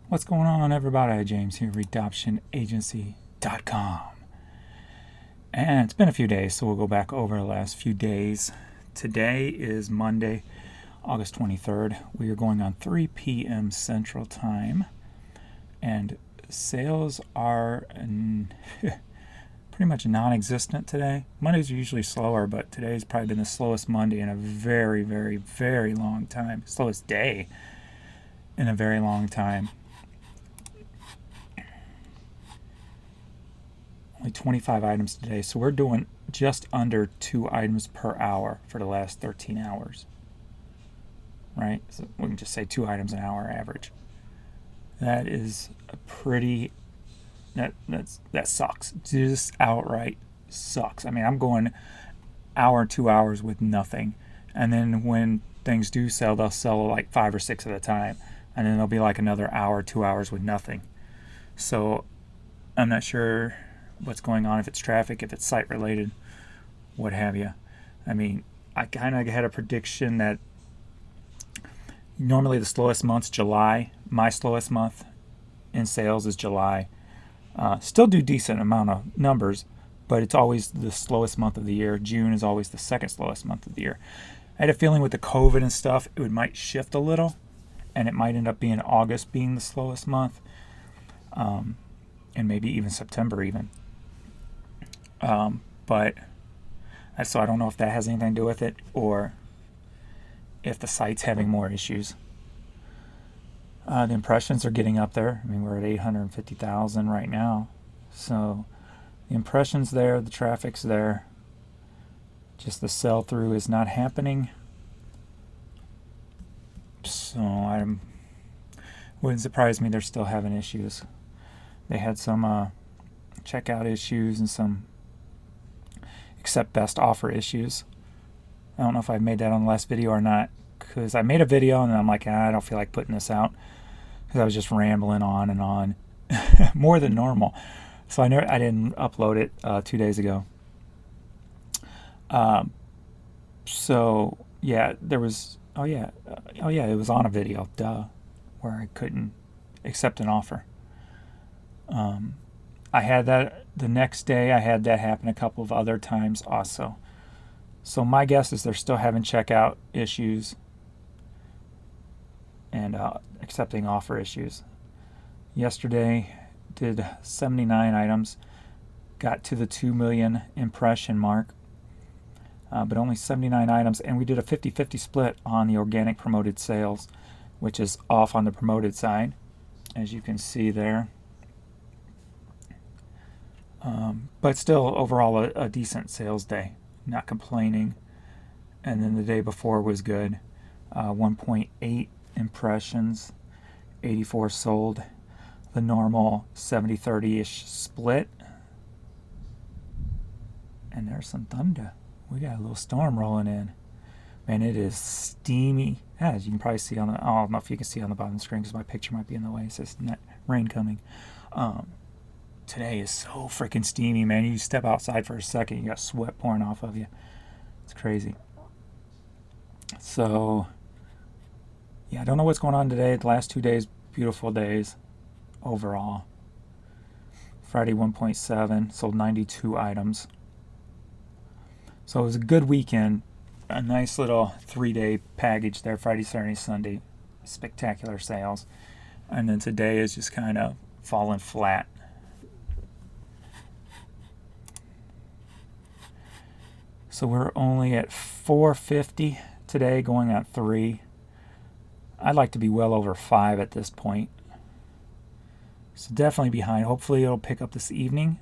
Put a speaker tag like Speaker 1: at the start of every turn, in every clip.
Speaker 1: What's going on, everybody? James here, redoptionagency.com. And it's been a few days, so we'll go back over the last few days. Today is Monday, August 23rd. We are going on 3 p.m. Central Time. And sales are pretty much non-existent today. Mondays are usually slower, but today's probably been the slowest Monday in a very, very, very long time. Slowest day in a very long time. Only 25 items today, so we're doing just under 2 items per hour for the last 13 hours. Right? So we can just say 2 items an hour average. That is a pretty... That sucks. Just outright sucks. I mean, I'm going hour, 2 hours with nothing. And then when things do sell, they'll sell like 5 or 6 at a time. And then there'll be like another hour, 2 hours with nothing. So I'm not sure what's going on, if it's traffic, if it's site related, what have you. I mean, I kind of had a prediction that normally the slowest month's July. My slowest month in sales is July. Still do decent amount of numbers, but it's always the slowest month of the year. June is always the second slowest month of the year. I had a feeling with the COVID and stuff, it might shift a little, and it might end up being August being the slowest month, and maybe even September even. But so I don't know if that has anything to do with it, or if the site's having more issues. The impressions are getting up there. I mean, we're at 850,000 right now. So the impressions there, the traffic's there. Just the sell-through is not happening. So wouldn't surprise me they're still having issues. They had some checkout issues and some accept best offer issues. I don't know if I made that on the last video or not, because I made a video and then I'm like, I don't feel like putting this out, because I was just rambling on and on more than normal. So I didn't upload it 2 days ago. So yeah, there was it was on a video, where I couldn't accept an offer. I had that the next day. I had that happen a couple of other times also. So my guess is they're still having checkout issues and accepting offer issues. Yesterday did 79 items, got to the 2 million impression mark, but only 79 items, and we did a 50-50 split on the organic promoted sales, which is off on the promoted side, as you can see there. But still, overall, a decent sales day. Not complaining. And then the day before was good. 1.8 impressions, 84 sold. The normal 70-30-ish split. And there's some thunder. We got a little storm rolling in. Man, it is steamy. As you can probably see on the... I don't know if you can see on the bottom of the screen because my picture might be in the way. It says rain coming. Today is so freaking steamy, man. You step outside for a second, you got sweat pouring off of you. It's crazy. So, yeah, I don't know what's going on today. The last 2 days, beautiful days overall. Friday, 1.7, sold 92 items. So it was a good weekend. A nice little 3-day package there, Friday, Saturday, Sunday. Spectacular sales. And then today is just kind of falling flat. So we're only at 450 today, going at 3. I'd like to be well over 5 at this point. So definitely behind. Hopefully it'll pick up this evening.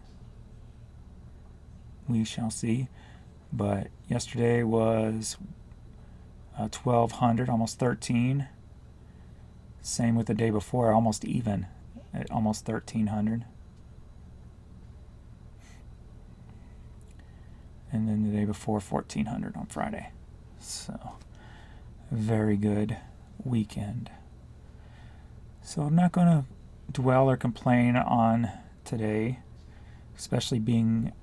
Speaker 1: We shall see. But yesterday was 1,200, almost 13. Same with the day before, almost even at almost 1,300. And then the day before, 1,400 on Friday. So, very good weekend. So I'm not going to dwell or complain on today, especially being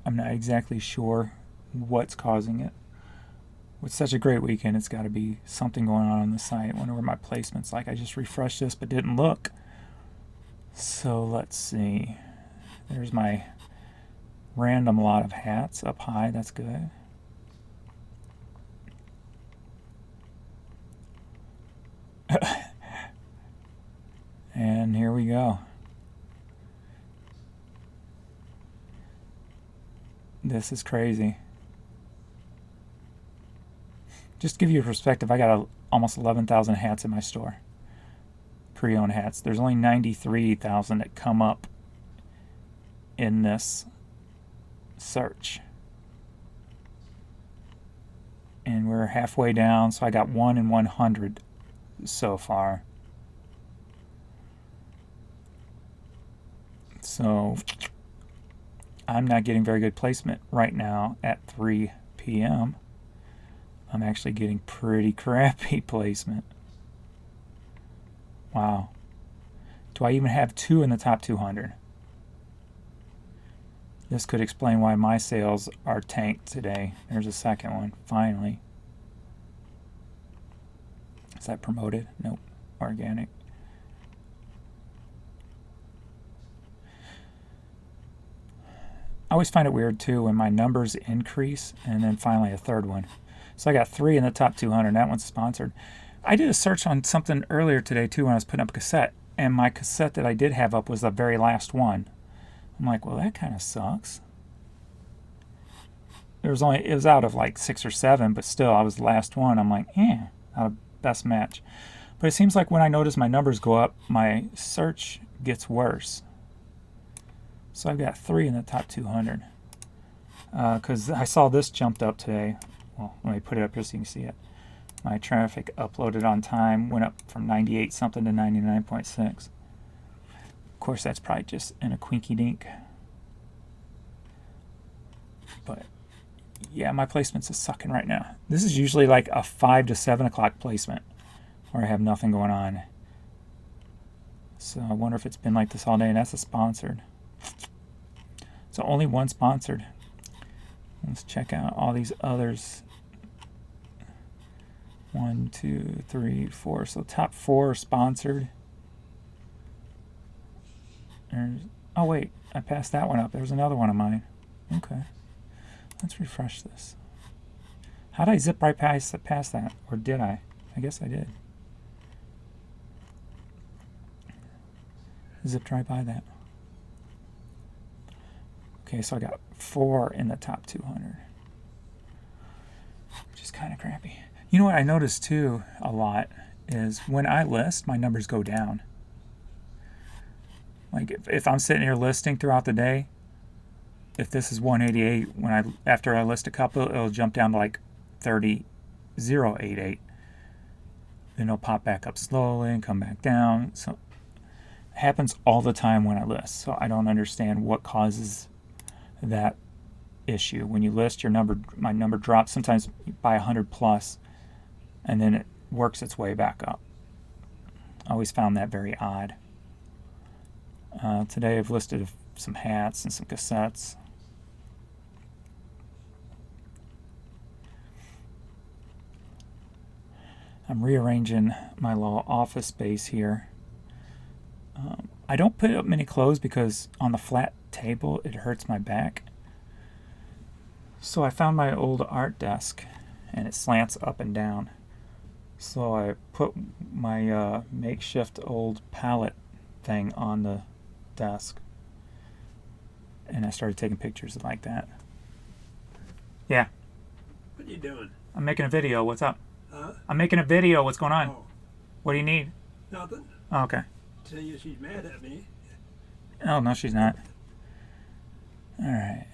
Speaker 1: I'm not exactly sure what's causing it. With such a great weekend, it's got to be something going on the site. I wonder where my placement's like. I just refreshed this but didn't look. So let's see. There's my random lot of hats up high. That's good. And here we go. This is crazy. Just to give you a perspective, I got almost 11,000 hats in my store. Pre-owned hats. There's only 93,000 that come up in this search. And we're halfway down, so I got 1 in 100 so far. So I'm not getting very good placement right now at 3 p.m. I'm actually getting pretty crappy placement. Wow. Do I even have 2 in the top 200? This could explain why my sales are tanked today. There's a second one, finally. Is that promoted? Nope. Organic. I always find it weird too when my numbers increase and then finally a third one. So I got 3 in the top 200. That one's sponsored. I did a search on something earlier today too when I was putting up a cassette, and my cassette that I did have up was the very last one. I'm like, well, that kind of sucks. It was out of like 6 or 7, but still, I was the last one. I'm like, not a best match. But it seems like when I notice my numbers go up, my search gets worse. So I've got 3 in the top 200. Because I saw this jumped up today. Well, let me put it up here so you can see it. My traffic uploaded on time went up from 98 something to 99.6. Of course, that's probably just in a quinky dink. But yeah, my placements is sucking right now. This is usually like a 5 to 7 o'clock placement where I have nothing going on. So I wonder if it's been like this all day, and that's a sponsored. So only one sponsored. Let's check out all these others. 1, 2, 3, 4. So top 4 are sponsored. Oh wait, I passed that one up. There's another one of mine. Okay. Let's refresh this. How did I zip right past that? Or did I? I guess I did. Zipped right by that. Okay, so I got 4 in the top 200. Which is kind of crappy. You know what I noticed too a lot is when I list, my numbers go down. Like if I'm sitting here listing throughout the day, if this is 188, after I list a couple, it'll jump down to like 30,088. Then it'll pop back up slowly and come back down. So it happens all the time when I list. So I don't understand what causes that issue. When you list, my number drops sometimes by 100 plus, and then it works its way back up. I always found that very odd. Today I've listed some hats and some cassettes. I'm rearranging my little office space here. I don't put up many clothes because on the flat table it hurts my back. So I found my old art desk and it slants up and down. So I put my makeshift old pallet thing on the desk and I started taking pictures like that. Yeah.
Speaker 2: What are you doing?
Speaker 1: I'm making a video. What's up?
Speaker 2: Huh?
Speaker 1: I'm making a video. What's going on?
Speaker 2: Oh,
Speaker 1: What do you need?
Speaker 2: nothing.
Speaker 1: Oh, okay.
Speaker 2: Tell you she's mad at me.
Speaker 1: Oh, no, she's not. All right.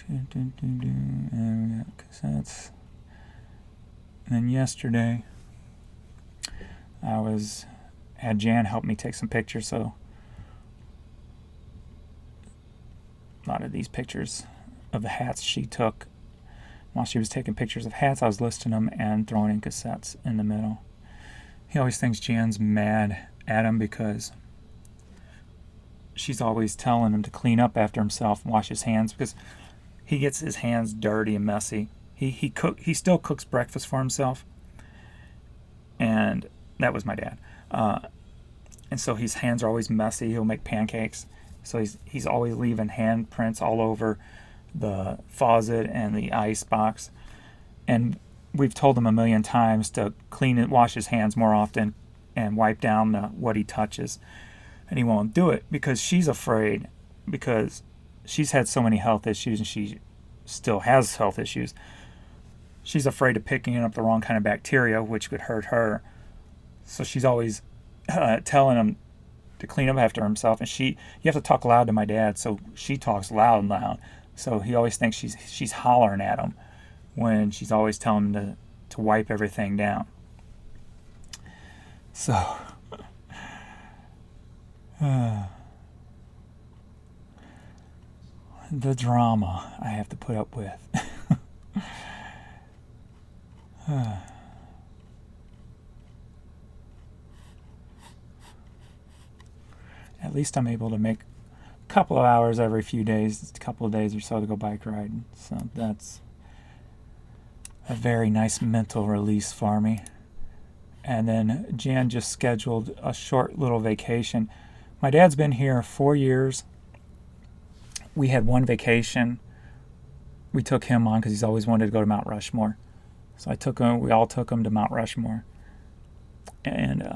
Speaker 1: And we got cassettes. And then yesterday, I had Jan help me take some pictures, so a lot of these pictures of the hats she took while she was taking pictures of hats, I was listing them and throwing in cassettes in the middle. He always thinks Jan's mad at him because she's always telling him to clean up after himself and wash his hands because he gets his hands dirty and messy. He still cooks breakfast for himself, and That was my dad. And so his hands are always messy. He'll make pancakes. So he's always leaving handprints all over the faucet and the ice box. And we've told him a million times to clean it, wash his hands more often, and wipe down what he touches. And he won't do it because she's afraid, because she's had so many health issues and she still has health issues. She's afraid of picking up the wrong kind of bacteria, which could hurt her. So she's always telling him to clean up after himself. And you have to talk loud to my dad, so she talks loud. So he always thinks she's hollering at him when she's always telling him to wipe everything down. So the drama I have to put up with. At least I'm able to make a couple of hours every few days, a couple of days or so, to go bike riding. So that's a very nice mental release for me. And then Jan just scheduled a short little vacation. My dad's been here 4 years. We had one vacation we took him on because he's always wanted to go to Mount Rushmore. So we all took him to Mount Rushmore. And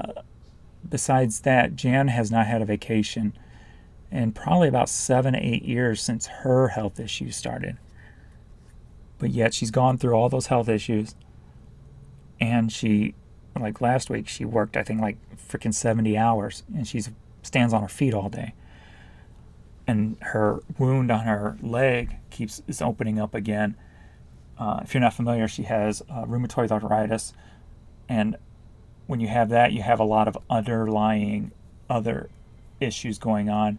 Speaker 1: besides that, Jan has not had a vacation in probably about 7 to 8 years since her health issues started. But yet she's gone through all those health issues. And she, like last week, she worked, I think, like freaking 70 hours. And she stands on her feet all day. And her wound on her leg is opening up again. If you're not familiar, she has rheumatoid arthritis. And when you have that, you have a lot of underlying other issues going on.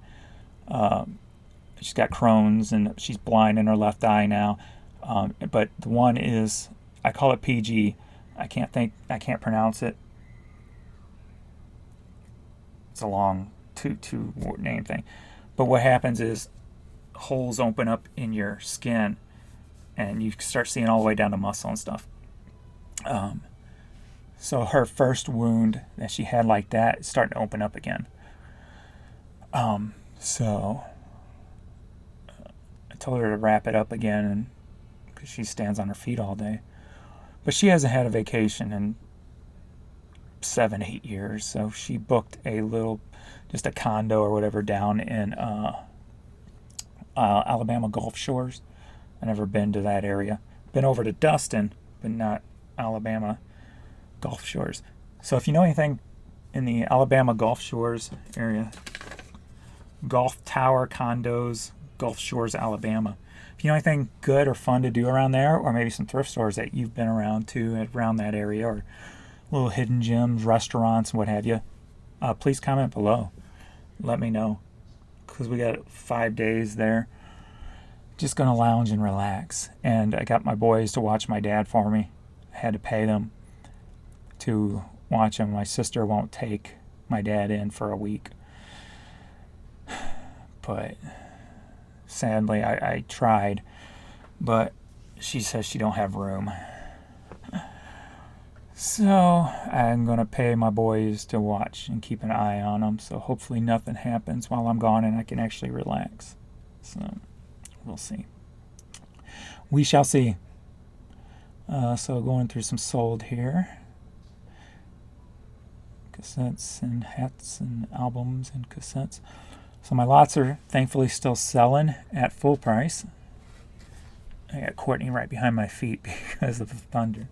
Speaker 1: She's got Crohn's, and she's blind in her left eye now. But the one is, I call it PG. I can't pronounce it. It's a long two name thing. But what happens is holes open up in your skin, and you start seeing all the way down to muscle and stuff. So her first wound that she had like that is starting to open up again. So I told her to wrap it up again, because she stands on her feet all day. But she hasn't had a vacation in 7, 8 years. So she booked just a condo or whatever down in Alabama Gulf Shores. I've never been to that area. Been over to Dustin, but not Alabama Gulf Shores. So if you know anything in the Alabama Gulf Shores area, Gulf Tower Condos, Gulf Shores, Alabama. If you know anything good or fun to do around there, or maybe some thrift stores that you've been around that area, or little hidden gems, restaurants, what have you, please comment below. Let me know, because we got 5 days there. Just going to lounge and relax. And I got my boys to watch my dad for me. I had to pay them to watch him. My sister won't take my dad in for a week. But sadly, I tried. But she says she don't have room. So I'm going to pay my boys to watch and keep an eye on them. So hopefully nothing happens while I'm gone and I can actually relax. So we'll see. We shall see. So going through some sold here. Cassettes and hats and albums and cassettes. So my lots are thankfully still selling at full price. I got Courtney right behind my feet because of the thunder.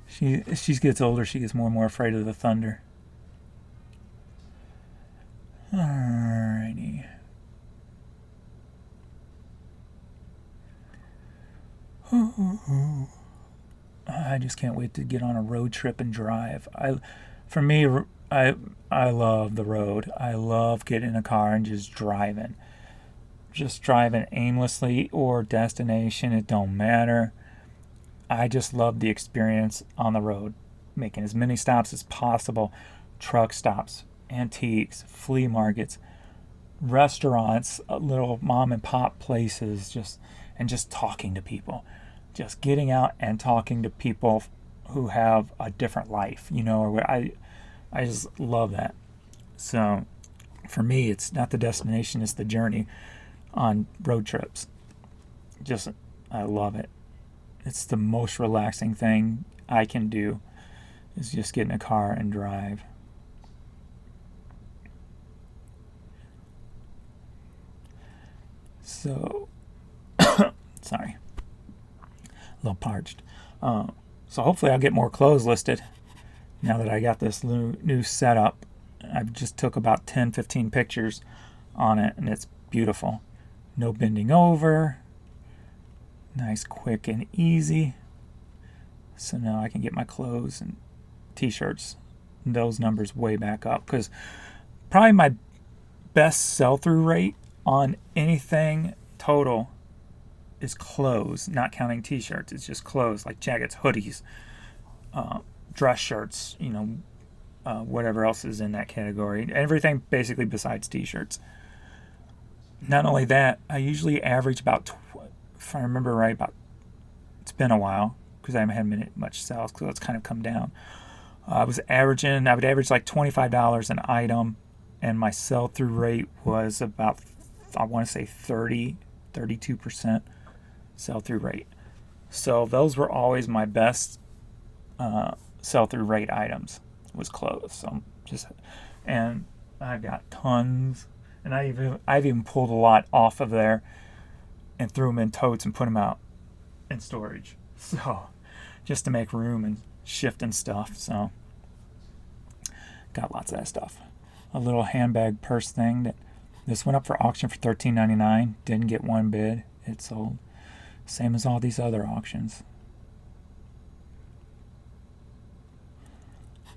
Speaker 1: She gets older, she gets more and more afraid of the thunder. Alrighty. I just can't wait to get on a road trip and drive. I love the road. I love getting in a car and just driving. Just driving aimlessly or destination, it don't matter. I just love the experience on the road, making as many stops as possible. Truck stops, antiques, flea markets, restaurants, little mom and pop places, just talking to people. Just getting out and talking to people who have a different life, or I just love that. So for me, it's not the destination, it's the journey on road trips. Just, I love it. It's the most relaxing thing I can do, is just get in a car and drive. So, sorry, a little parched. So hopefully I'll get more clothes listed now that I got this new setup. I just took about 10-15 pictures on it, and it's beautiful. No bending over. Nice, quick, and easy. So now I can get my clothes and t-shirts, those numbers way back up, because probably my best sell-through rate on anything total is clothes, not counting t-shirts. It's just clothes, like jackets, hoodies, dress shirts, whatever else is in that category. Everything basically besides t-shirts. Not only that, I usually average about, if I remember right, it's been a while because I haven't had much sales, because it's kind of come down. I would average like $25 an item, and my sell-through rate was about, I want to say 32% sell-through rate. So those were always my best sell-through rate items, was clothes. So and I've got tons, and I've even pulled a lot off of there and threw them in totes and put them out in storage. So just to make room and shifting stuff. So got lots of that stuff. A little handbag purse thing this went up for auction for $13.99. Didn't get one bid. It sold. Same as all these other auctions.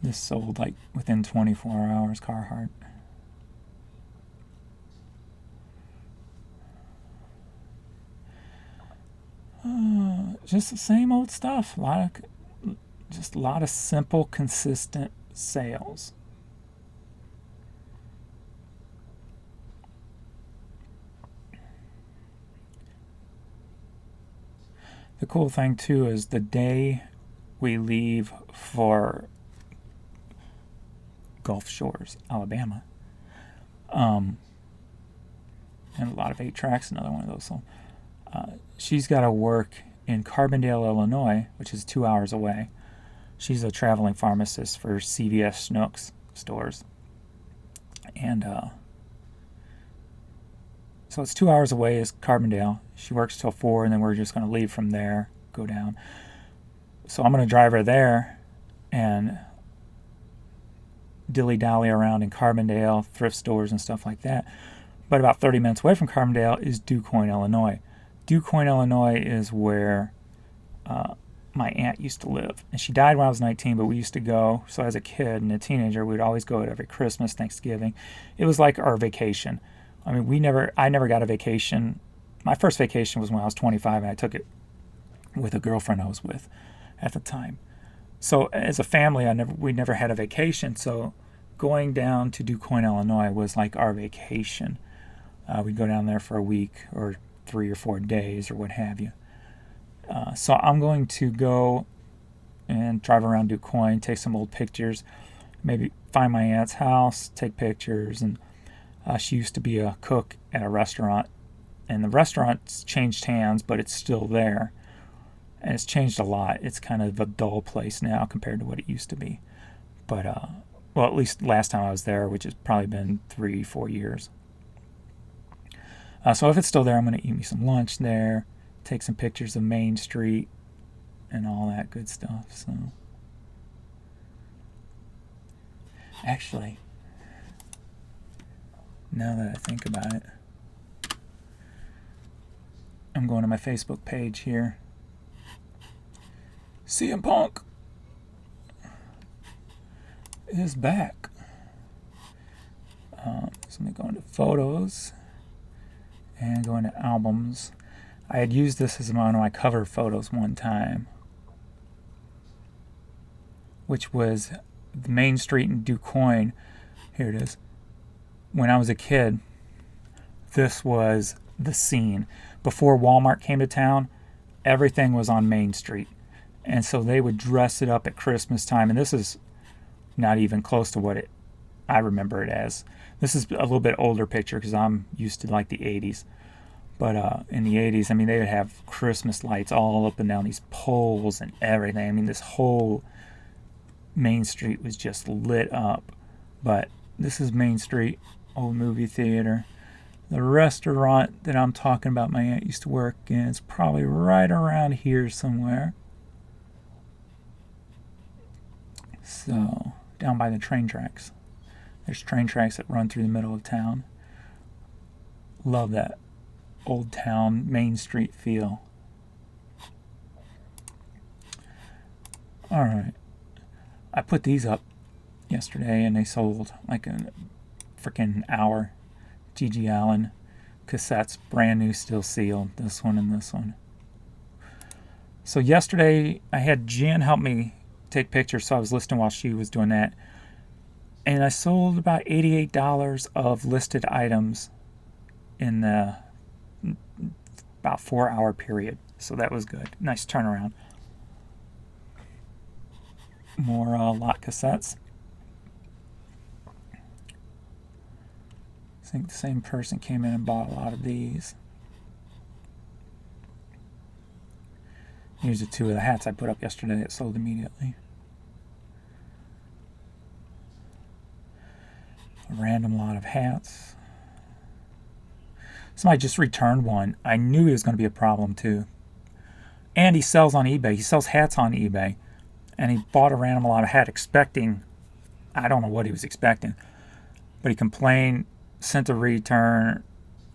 Speaker 1: This sold like within 24 hours, Carhartt. Just the same old stuff. Just a lot of simple, consistent sales. The cool thing too is the day we leave for Gulf Shores, Alabama, and a lot of 8-tracks, another one of those. So she's got to work in Carbondale, Illinois, which is 2 hours away. She's a traveling pharmacist for CVS Schnucks stores, and so it's 2 hours away is Carbondale. She works till 4, and then we're just going to leave from there, go down. So I'm going to drive her there and dilly-dally around in Carbondale, thrift stores and stuff like that. But about 30 minutes away from Carbondale is DuQuoin, Illinois. DuQuoin, Illinois is where my aunt used to live. And she died when I was 19, but we used to go. So as a kid and a teenager, we'd always go every Christmas, Thanksgiving. It was like our vacation. I mean, I never got a vacation. My first vacation was when I was 25, and I took it with a girlfriend I was with at the time. So as a family, we never had a vacation. So going down to DuQuoin, Illinois was like our vacation. We'd go down there for a week or 3 or 4 days or what have you. So I'm going to go and drive around DuQuoin, take some old pictures, maybe find my aunt's house, take pictures. And she used to be a cook at a restaurant, and the restaurant's changed hands, but it's still there. And it's changed a lot. It's kind of a dull place now compared to what it used to be. But, well, at least last time I was there, which has probably been 3-4 years. So if it's still there, I'm going to eat me some lunch there, take some pictures of Main Street and all that good stuff. So, actually, now that I think about it, I'm going to my Facebook page here. CM Punk is back. So let me go into photos and go into albums. I had used this as one of my cover photos one time, which was the Main Street in DuQuoin. Here it is. When I was a kid, this was the scene. Before Walmart came to town, everything was on Main Street. And so they would dress it up at Christmas time, and this is not even close to what I remember it as. This is a little bit older picture because I'm used to like the 80s. But in the 80s, I mean, they would have Christmas lights all up and down these poles and everything. I mean, this whole Main Street was just lit up. But this is Main Street, old movie theater. The restaurant that I'm talking about my aunt used to work in is probably right around here somewhere. So, down by the train tracks. There's train tracks that run through the middle of town. Love that old town Main Street feel. Alright. I put these up yesterday and they sold like a freaking hour. G.G. Allen cassettes, brand new, still sealed. This one and this one. So yesterday I had Jen help me take pictures, so I was listening while she was doing that. And I sold about $88 of listed items in the about 4-hour period. So that was good. Nice turnaround. More lot cassettes. I think the same person came in and bought a lot of these. Here's the two of the hats I put up yesterday that sold immediately. A random lot of hats. Somebody just returned one. I knew it was going to be a problem too. And he sells on eBay. He sells hats on eBay. And he bought a random lot of hat expecting, I don't know what he was expecting, but he complained, sent a return,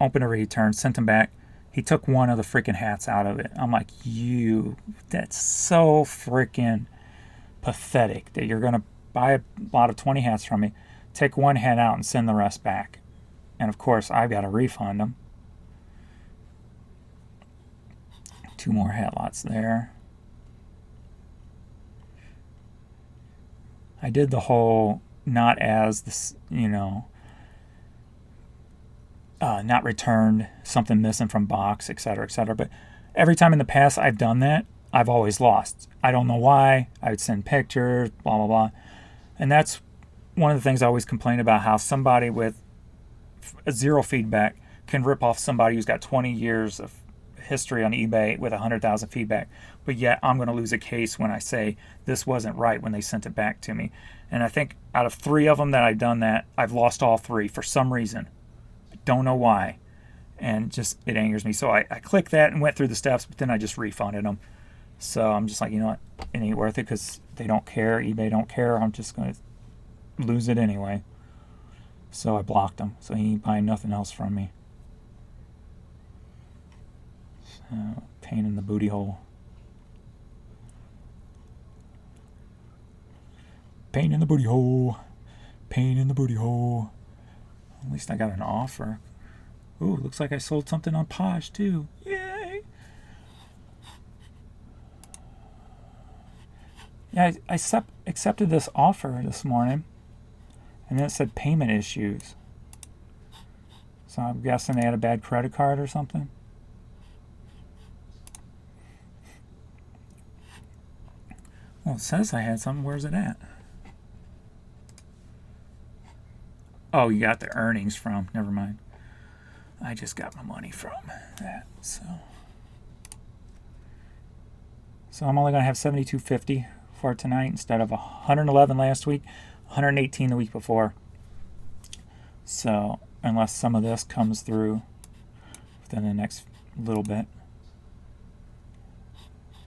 Speaker 1: opened a return, sent him back. He took one of the freaking hats out of it. I'm like, that's so freaking pathetic that you're going to buy a lot of 20 hats from me, take one hat out and send the rest back. And of course, I've got to refund them. 2 more hat lots there. I did the whole not as this, not returned, something missing from box, etc., etc. But every time in the past I've done that, I've always lost. I don't know why. I would send pictures, blah, blah, blah. And that's one of the things I always complain about, how somebody with 0 feedback can rip off somebody who's got 20 years of history on eBay with 100,000 feedback. But yet I'm going to lose a case when I say this wasn't right when they sent it back to me. And I think out of 3 of them that I've done that, I've lost all 3 for some reason. Don't know why. And just, it angers me. So I clicked that and went through the steps, but then I just refunded them. So I'm just like, you know what? It ain't worth it because they don't care. eBay don't care. I'm just going to lose it anyway. So I blocked them. So he ain't buying nothing else from me. So, pain in the booty hole. Pain in the booty hole. Pain in the booty hole. At least I got an offer. Ooh, looks like I sold something on Posh too. Yay! Yeah, I accepted this offer this morning, and then it said payment issues. So I'm guessing they had a bad credit card or something. Well, it says I had something. Where's it at? Oh, you got the earnings from. Never mind. I just got my money from that. So I'm only going to have $72.50 for tonight instead of $111 last week, $118 the week before. So unless some of this comes through within the next little bit.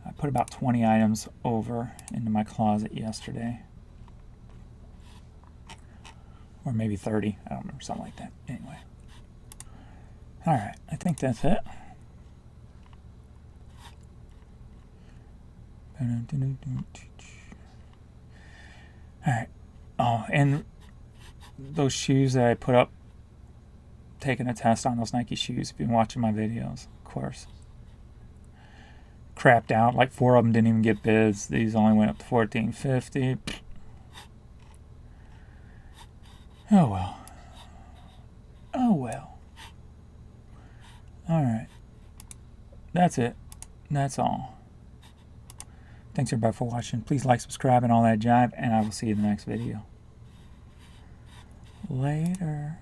Speaker 1: I put about 20 items over into my closet yesterday. Or maybe 30. I don't remember, something like that. Anyway. Alright, I think that's it. Alright. Oh, and those shoes that I put up, taking a test on those Nike shoes, if you've been watching my videos, of course. Crapped out. Like 4 of them didn't even get bids. These only went up to $14.50. Oh well. Oh well. Alright. That's it. That's all. Thanks everybody for watching. Please like, subscribe, and all that jive, and I will see you in the next video. Later.